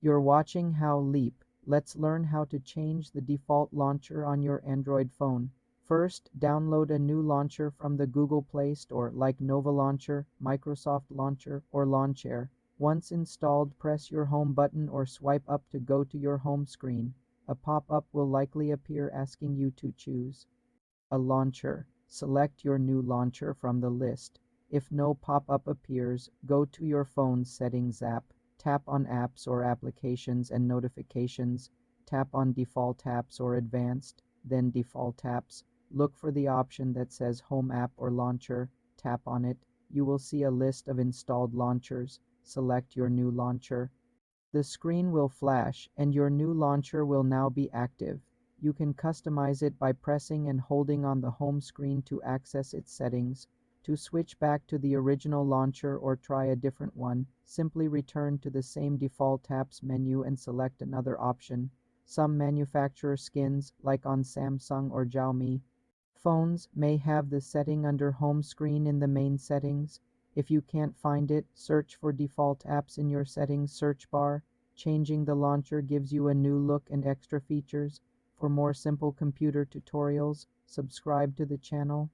You're watching How Leap. Let's learn how to change the default launcher on your Android phone. First, download a new launcher from the Google Play Store like Nova Launcher, Microsoft Launcher, or Launcher. Once installed, press your home button or swipe up to go to your home screen. A pop-up will likely appear asking you to choose a launcher. Select your new launcher from the list. If no pop-up appears, go to your phone's Settings app. Tap on Apps or Applications and Notifications. Tap on Default Apps or Advanced, then Default Apps. Look for the option that says Home App or Launcher. Tap on it. You will see a list of installed launchers. Select your new launcher. The screen will flash, and your new launcher will now be active. You can customize it by pressing and holding on the home screen to access its settings. To switch back to the original launcher or try a different one, simply return to the same default apps menu and select another option. Some manufacturer skins, like on Samsung or Xiaomi phones, may have the setting under home screen in the main settings. If you can't find it, search for default apps in your settings search bar. Changing the launcher gives you a new look and extra features. For more simple computer tutorials, subscribe to the channel.